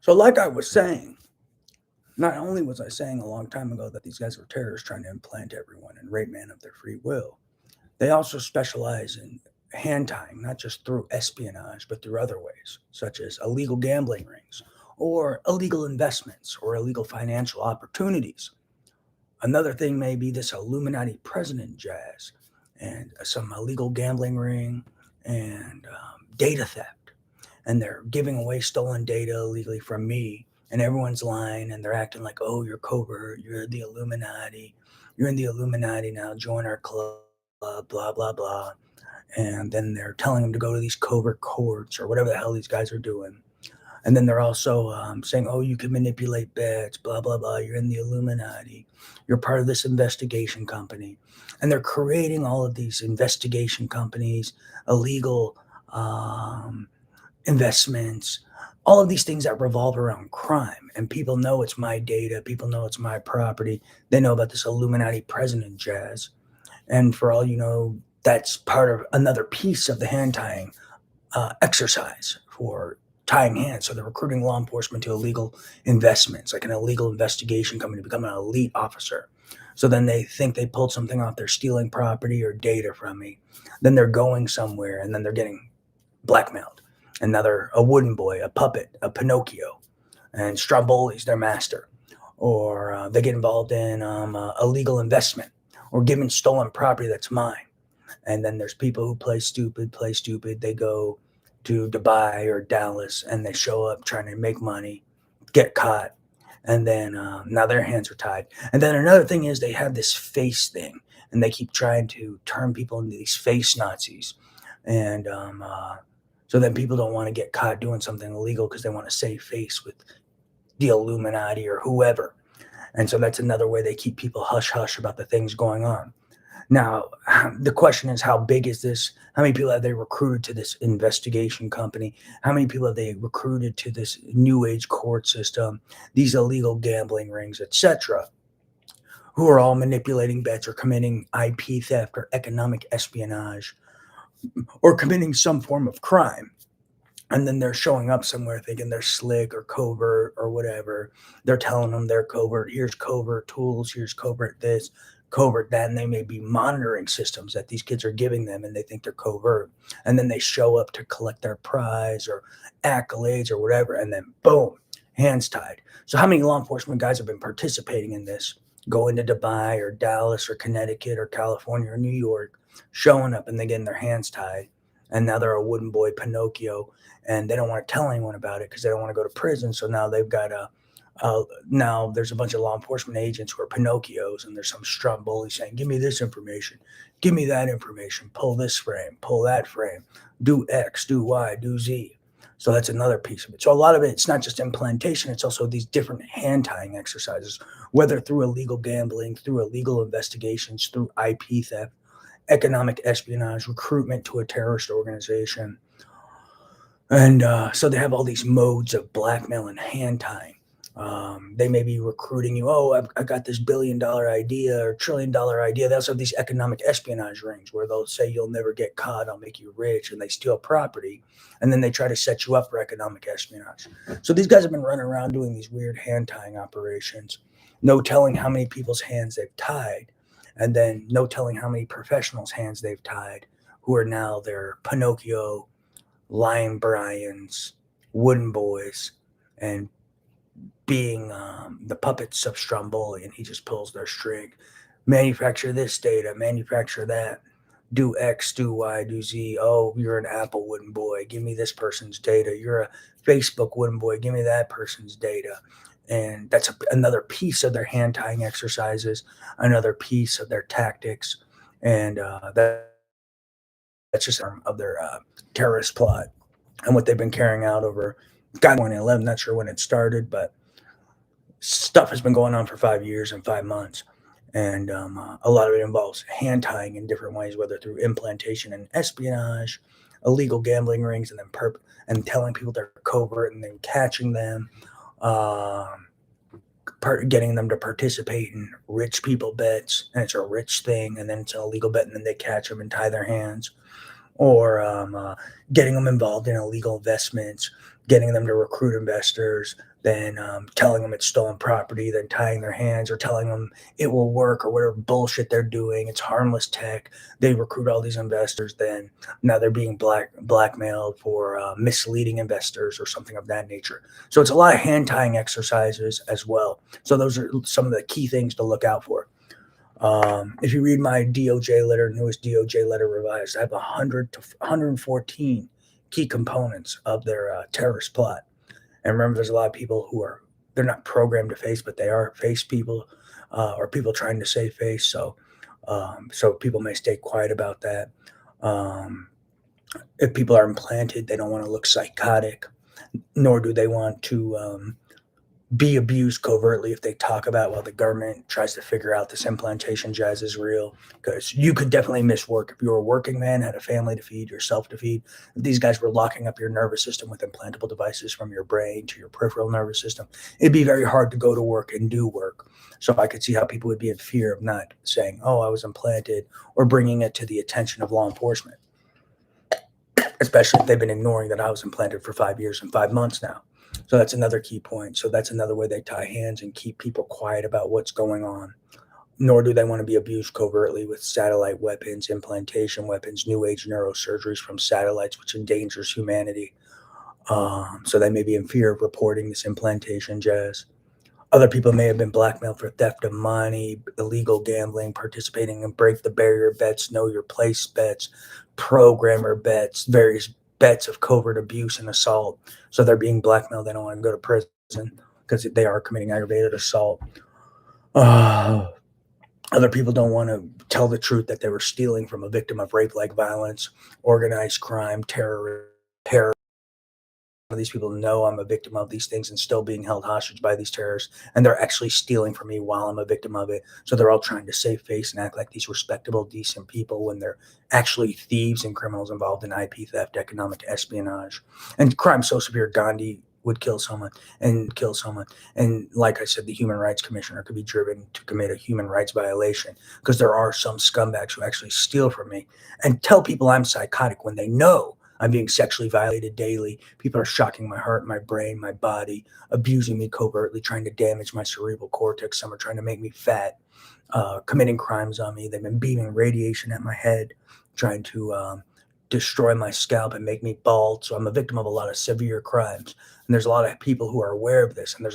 So, like I was saying, not only was I saying a long time ago that these guys were terrorists trying to implant everyone and rape man of their free will, they also specialize in hand tying, not just through espionage, but through other ways, such as illegal gambling rings, or illegal investments, or illegal financial opportunities. Another thing may be this Illuminati president jazz, and some illegal gambling ring, and data theft. And they're giving away stolen data illegally from me, and everyone's lying, and they're acting like, oh, you're covert, you're the Illuminati, you're in the Illuminati now, join our club, blah, blah, blah. And then they're telling them to go to these covert courts or whatever the hell these guys are doing. And then they're also saying, oh, you can manipulate bets, blah, blah, blah. You're in the Illuminati. You're part of this investigation company. And they're creating all of these investigation companies, illegal investments, all of these things that revolve around crime. And people know it's my data. People know it's my property. They know about this Illuminati president jazz. And for all you know, that's part of another piece of the hand tying exercise for tying hands. So they're recruiting law enforcement to illegal investments, like an illegal investigation company to become an elite officer. So then they think they pulled something off. They're stealing property or data from me. Then they're going somewhere and then they're getting blackmailed. And now they're a wooden boy, a puppet, a Pinocchio, and Stromboli's their master. Or they get involved in illegal investment or giving stolen property that's mine. And then there's people who play stupid. They go to Dubai or Dallas and they show up trying to make money, get caught, and then now their hands are tied. And then another thing is they have this face thing, and they keep trying to turn people into these face Nazis. And so then people don't want to get caught doing something illegal because they want to save face with the Illuminati or whoever. And so that's another way they keep people hush hush about the things going on. Now, the question is, how big is this? How many people have they recruited to this investigation company? How many people have they recruited to this new age court system, these illegal gambling rings, etc., who are all manipulating bets or committing IP theft or economic espionage or committing some form of crime? And then they're showing up somewhere thinking they're slick or covert or whatever. They're telling them they're covert. Here's covert tools. Here's covert this, covert that. And they may be monitoring systems that these kids are giving them and they think they're covert. And then they show up to collect their prize or accolades or whatever. And then boom, hands tied. So, how many law enforcement guys have been participating in this? Going to Dubai or Dallas or Connecticut or California or New York, showing up and they getting their hands tied. And now they're a wooden boy Pinocchio and they don't want to tell anyone about it because they don't want to go to prison. So now they've got now there's a bunch of law enforcement agents who are Pinocchios, and there's some Stromboli saying, "Give me this information, give me that information, pull this frame, pull that frame, do X, do Y, do Z." So that's another piece of it. So a lot of it's not just implantation; it's also these different hand tying exercises, whether through illegal gambling, through illegal investigations, through IP theft, economic espionage, recruitment to a terrorist organization, and so they have all these modes of blackmail and hand tying. They may be recruiting you. Oh, I've got this $1 billion idea or $1 trillion idea. They also have these economic espionage rings where they'll say you'll never get caught. I'll make you rich, and they steal property, and then they try to set you up for economic espionage. So these guys have been running around doing these weird hand tying operations. No telling how many people's hands they've tied, and then no telling how many professionals' hands they've tied, who are now their Pinocchio, Lion Bryans, Wooden Boys, and being the puppets of Stromboli, and he just pulls their string. Manufacture this data, manufacture that, do X, do Y, do Z. Oh, you're an Apple wooden boy. Give me this person's data. You're a Facebook wooden boy. Give me that person's data. And that's another piece of their hand tying exercises, another piece of their tactics. And that's just of their terrorist plot and what they've been carrying out over God 2011. Not sure when it started, but stuff has been going on for 5 years and 5 months. And a lot of it involves hand tying in different ways, whether through implantation and espionage, illegal gambling rings, and then and telling people they're covert and then catching them, um, getting them to participate in rich people bets, and it's a rich thing, and then it's an illegal bet, and then they catch them and tie their hands. or getting them involved in illegal investments, getting them to recruit investors, then telling them it's stolen property, then tying their hands or telling them it will work or whatever bullshit they're doing. It's harmless tech. They recruit all these investors. Then now they're being blackmailed for misleading investors or something of that nature. So it's a lot of hand tying exercises as well. So those are some of the key things to look out for. If you read my DOJ letter, newest DOJ letter revised, I have 100 to 114 key components of their terrorist plot. And remember, there's a lot of people who are they're not programmed to face, but they are face people or people trying to save face. So people may stay quiet about that. Um, if people are implanted, they don't want to look psychotic, nor do they want to be abused covertly if they talk about while the government tries to figure out this implantation jazz is real, because you could definitely miss work if you were a working man, had a family to feed, yourself to feed. If these guys were locking up your nervous system with implantable devices from your brain to your peripheral nervous system, it'd be very hard to go to work and do work. So I could see how people would be in fear of not saying, oh, I was implanted, or bringing it to the attention of law enforcement, especially if they've been ignoring that I was implanted for 5 years and 5 months now. So that's another key point. So that's another way they tie hands and keep people quiet about what's going on. Nor do they want to be abused covertly with satellite weapons, implantation weapons, new age neurosurgeries from satellites, which endangers humanity. So they may be in fear of reporting this implantation jazz. Other people may have been blackmailed for theft of money, illegal gambling, participating in break the barrier bets, know your place bets, programmer bets, various bets of covert abuse and assault. So they're being blackmailed. They don't want to go to prison because they are committing aggravated assault. Uh, Other people don't want to tell the truth that they were stealing from a victim of rape like violence, organized crime, terror. These people know I'm a victim of these things and still being held hostage by these terrorists, and they're actually stealing from me while I'm a victim of it. So they're all trying to save face and act like these respectable, decent people when they're actually thieves and criminals involved in IP theft, economic espionage, and crime so severe Gandhi would kill someone and kill someone. And like I said, the human rights commissioner could be driven to commit a human rights violation because there are some scumbags who actually steal from me and tell people I'm psychotic when they know I'm being sexually violated daily. People are shocking my heart, my brain, my body, abusing me covertly, trying to damage my cerebral cortex. Some are trying to make me fat, committing crimes on me. They've been beaming radiation at my head, trying to destroy my scalp and make me bald. So I'm a victim of a lot of severe crimes. And there's a lot of people who are aware of this. And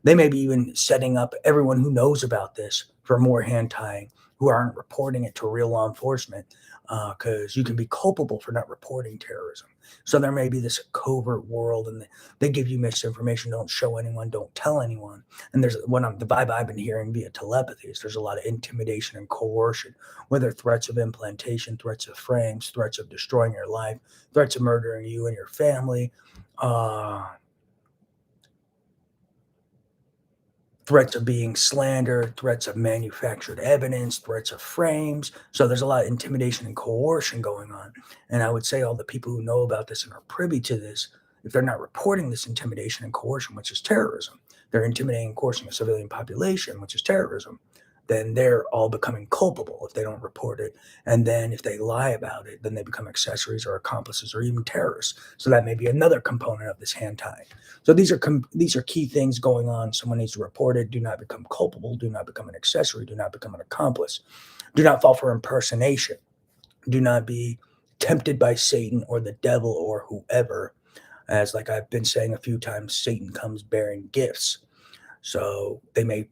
they may be even setting up everyone who knows about this for more hand tying, who aren't reporting it to real law enforcement, because you can be culpable for not reporting terrorism. So there may be this covert world, and they give you misinformation. Don't show anyone. Don't tell anyone. And there's the vibe I've been hearing via telepathy is there's a lot of intimidation and coercion, whether threats of implantation, threats of frames, threats of destroying your life, threats of murdering you and your family. Uh, Threats of being slandered, threats of manufactured evidence, threats of frames. So there's a lot of intimidation and coercion going on. And I would say all the people who know about this and are privy to this, if they're not reporting this intimidation and coercion, which is terrorism, they're intimidating and coercing a civilian population, which is terrorism, then they're all becoming culpable if they don't report it. And then if they lie about it, then they become accessories or accomplices or even terrorists. So that may be another component of this hand tying. So these are key things going on. Someone needs to report it. Do not become culpable. Do not become an accessory. Do not become an accomplice. Do not fall for impersonation. Do not be tempted by Satan or the devil or whoever. As like I've been saying a few times, Satan comes bearing gifts. So they may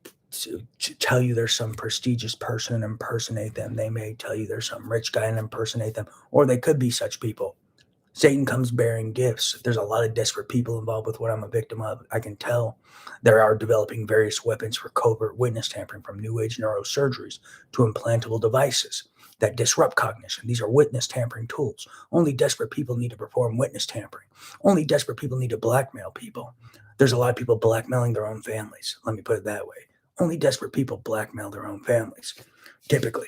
tell you there's some prestigious person and impersonate them. They may tell you there's some rich guy and impersonate them, or they could be such people. Satan comes bearing gifts. There's a lot of desperate people involved with what I'm a victim of. I can tell there are developing various weapons for covert witness tampering, from new age neurosurgeries to implantable devices that disrupt cognition. These are witness tampering tools. Only desperate people need to perform witness tampering. Only desperate people need to blackmail people. There's a lot of people blackmailing their own families. Let me put it that way. Only desperate people blackmail their own families, typically.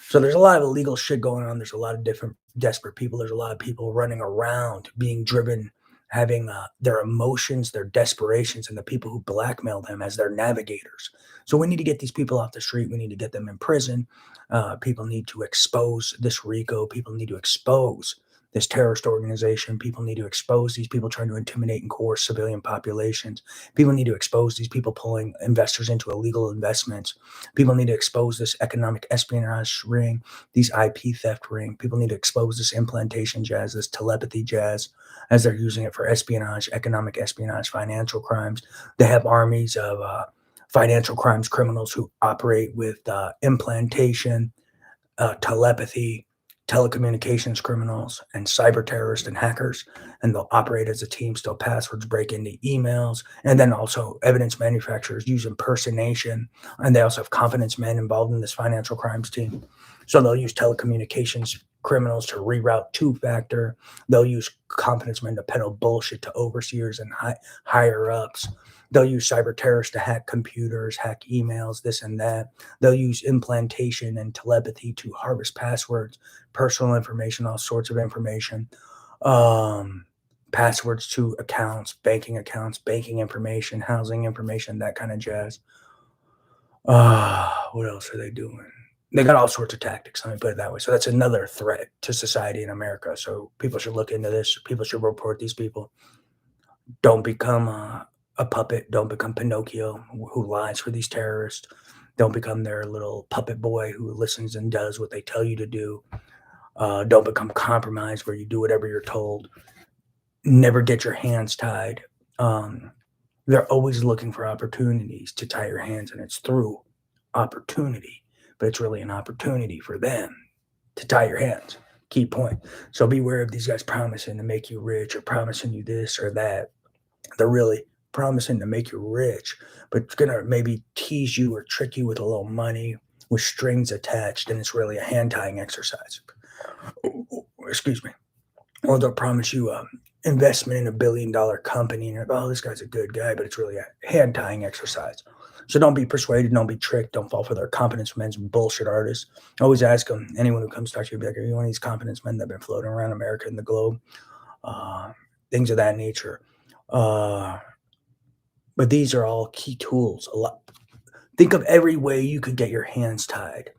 So there's a lot of illegal shit going on. There's a lot of different desperate people. There's a lot of people running around being driven, having their emotions, their desperations, and the people who blackmail them as their navigators. So we need to get these people off the street. We need to get them in prison. People need to expose this RICO. People need to expose this terrorist organization. People need to expose these people trying to intimidate and coerce civilian populations. People need to expose these people pulling investors into illegal investments. People need to expose this economic espionage ring, these IP theft ring. People need to expose this implantation jazz, this telepathy jazz, as they're using it for espionage, economic espionage, financial crimes. They have armies of financial crimes criminals who operate with implantation, telepathy, telecommunications criminals, and cyber terrorists and hackers. And they'll operate as a team, steal passwords, break into emails, and then also evidence manufacturers use impersonation. And they also have confidence men involved in this financial crimes team. So they'll use telecommunications criminals to reroute two-factor. They'll use confidence men to peddle bullshit to overseers and higher ups. They'll use cyber terrorists to hack computers, hack emails, this and that. They'll use implantation and telepathy to harvest passwords, personal information, all sorts of information, passwords to accounts, banking information, housing information, that kind of jazz. What else are they doing? They got all sorts of tactics, let me put it that way. So that's another threat to society in America. So people should look into this. People should report these people. Don't become a puppet. Don't become Pinocchio who lies for these terrorists. Don't become their little puppet boy who listens and does what they tell you to do. Don't become compromised where you do whatever you're told. Never get your hands tied. They're always looking for opportunities to tie your hands, and it's through opportunity. But it's really an opportunity for them to tie your hands. Key point. So beware of these guys promising to make you rich or promising you this or that. They're really promising to make you rich, but it's going to maybe tease you or trick you with a little money with strings attached, and it's really a hand-tying exercise. Excuse me. Or they'll promise you investment in $1 billion company, and you're like, oh, this guy's a good guy, but it's really a hand-tying exercise. So don't be persuaded, don't be tricked, don't fall for their confidence men's bullshit artists. Always ask them, anyone who comes to talk to you, be like, are you one of these confidence men that have been floating around America and the globe? Things of that nature. But these are all key tools. Think of every way you could get your hands tied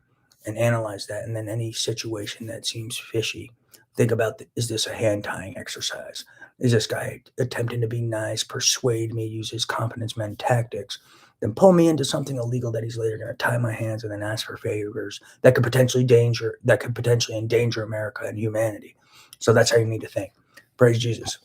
and analyze that. And then any situation that seems fishy, think about, is this a hand tying exercise? Is this guy attempting to be nice, persuade me, use his confidence men tactics, then pull me into something illegal that he's later going to tie my hands and then ask for favors that could potentially endanger America and humanity. So that's how you need to think. Praise Jesus.